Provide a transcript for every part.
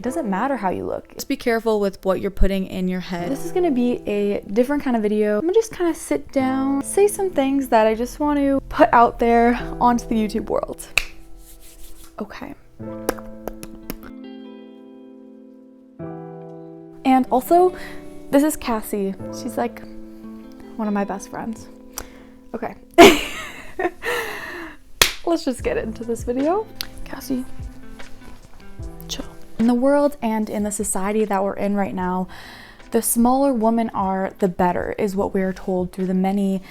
It doesn't matter how you look. Just be careful with what you're putting in your head. This is gonna be a different kind of video. I'm gonna just kind of sit down, say some things that I just want to put out there onto the YouTube world. Okay. And also, this is Cassie. She's like one of my best friends. Okay. Let's just get into this video. Cassie, chill. In the world and in the society that we're in right now, the smaller women are, the better, is what we are told through the many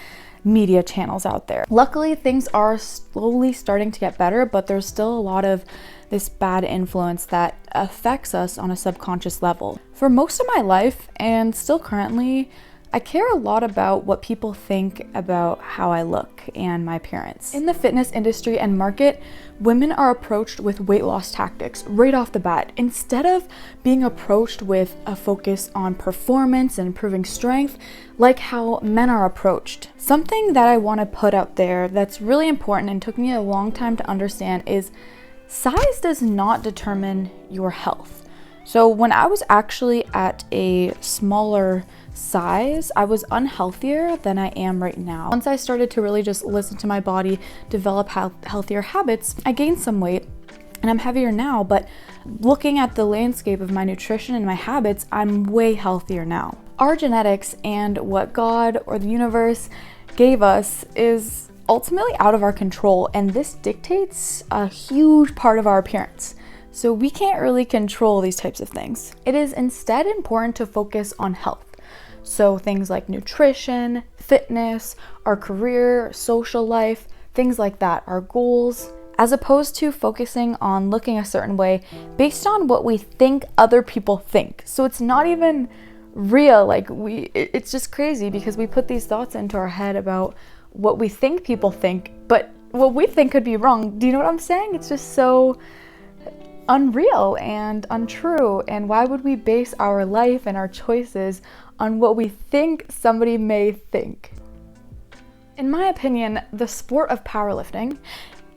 media channels out there. Luckily, things are slowly starting to get better, but there's still a lot of this bad influence that affects us on a subconscious level. For most of my life, and still currently, I care a lot about what people think about how I look and my appearance. In the fitness industry and market, women are approached with weight loss tactics right off the bat, instead of being approached with a focus on performance and improving strength, like how men are approached. Something that I want to put out there that's really important and took me a long time to understand is size does not determine your health. So when I was actually at a smaller size, I was unhealthier than I am right now. Once I started to really just listen to my body, develop healthier habits, I gained some weight and I'm heavier now, but looking at the landscape of my nutrition and my habits, I'm way healthier now. Our genetics and what God or the universe gave us is ultimately out of our control, and this dictates a huge part of our appearance. So we can't really control these types of things. It is instead important to focus on health. So things like nutrition, fitness, our career, social life, things like that, our goals, as opposed to focusing on looking a certain way based on what we think other people think. So it's not even real. Like it's just crazy because we put these thoughts into our head about what we think people think, but what we think could be wrong. Do you know what I'm saying? It's just so unreal and untrue. And why would we base our life and our choices on what we think somebody may think? In my opinion, the sport of powerlifting,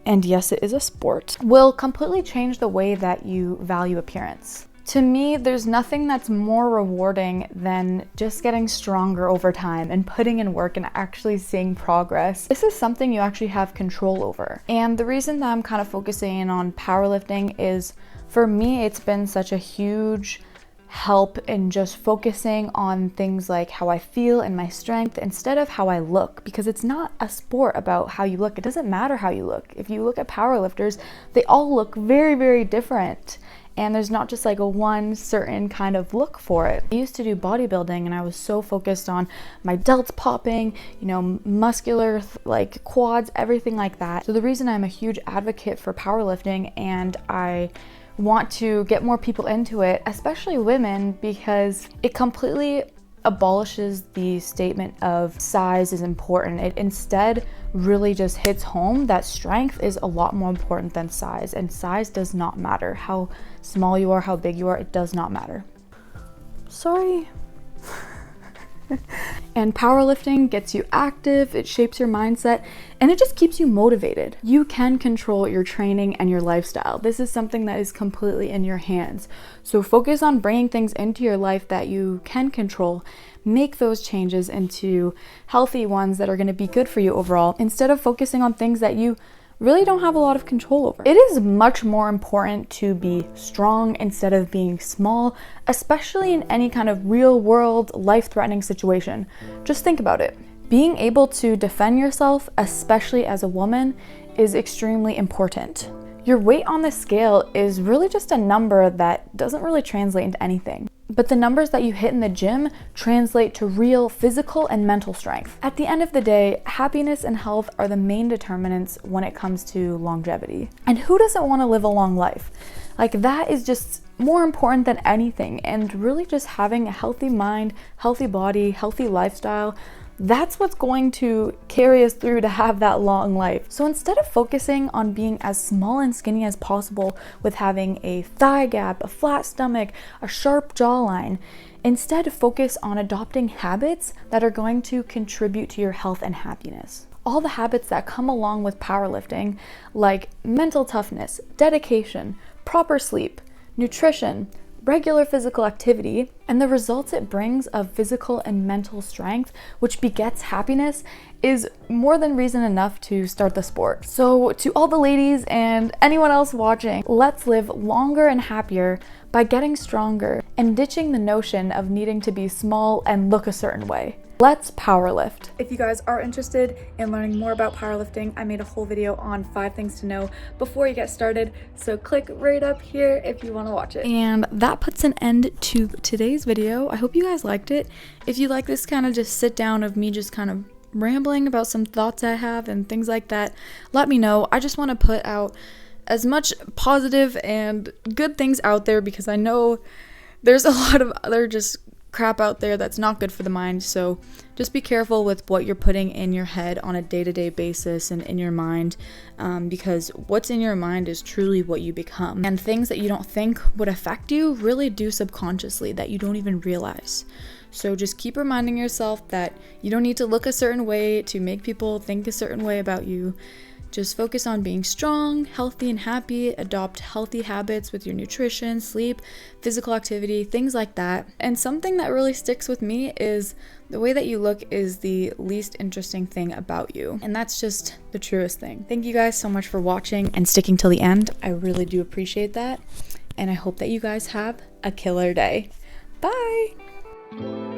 and yes, it is a sport, will completely change the way that you value appearance. To me, there's nothing that's more rewarding than just getting stronger over time and putting in work and actually seeing progress. This is something you actually have control over. And the reason that I'm kind of focusing on powerlifting is, for me, it's been such a huge help in just focusing on things like how I feel and my strength instead of how I look, because it's not a sport about how you look. It doesn't matter how you look. If you look at powerlifters, they all look very, very different. And there's not just like a one certain kind of look for it. I used to do bodybuilding and I was so focused on my delts popping, muscular, like quads, everything like that. So the reason I'm a huge advocate for powerlifting and I want to get more people into it, especially women, because it completely abolishes the statement of size is important. It instead really just hits home that strength is a lot more important than size, and size does not matter. How small you are, how big you are, it does not matter. Sorry. And powerlifting gets you active, it shapes your mindset, and it just keeps you motivated. You can control your training and your lifestyle. This is something that is completely in your hands. So focus on bringing things into your life that you can control. Make those changes into healthy ones that are going to be good for you overall, instead of focusing on things that you really don't have a lot of control over. It is much more important to be strong instead of being small, especially in any kind of real world, life-threatening situation. Just think about it. Being able to defend yourself, especially as a woman, is extremely important. Your weight on the scale is really just a number that doesn't really translate into anything. But the numbers that you hit in the gym translate to real physical and mental strength. At the end of the day, happiness and health are the main determinants when it comes to longevity. And who doesn't want to live a long life? Like, that is just more important than anything. And really just having a healthy mind, healthy body, healthy lifestyle, that's what's going to carry us through to have that long life. So instead of focusing on being as small and skinny as possible with having a thigh gap, a flat stomach, a sharp jawline, instead focus on adopting habits that are going to contribute to your health and happiness. All the habits that come along with powerlifting, like mental toughness, dedication, proper sleep, nutrition, regular physical activity, and the results it brings of physical and mental strength, which begets happiness, is more than reason enough to start the sport. So to all the ladies and anyone else watching, let's live longer and happier by getting stronger and ditching the notion of needing to be small and look a certain way. Let's powerlift. If you guys are interested in learning more about powerlifting, I made a whole video on 5 things to know before you get started, so click right up here if you want to watch it. And that puts an end to today's video. I hope you guys liked it. If you like this kind of just sit down of me just kind of rambling about some thoughts I have and things like that, let me know. I just want to put out as much positive and good things out there because I know there's a lot of other just crap out there that's not good for the mind. So just be careful with what you're putting in your head on a day-to-day basis and in your mind, because what's in your mind is truly what you become, and things that you don't think would affect you really do subconsciously that you don't even realize. So just keep reminding yourself that you don't need to look a certain way to make people think a certain way about you. Just focus on being strong, healthy, and happy. Adopt healthy habits with your nutrition, sleep, physical activity, things like that. And something that really sticks with me is the way that you look is the least interesting thing about you. And that's just the truest thing. Thank you guys so much for watching and sticking till the end. I really do appreciate that. And I hope that you guys have a killer day. Bye!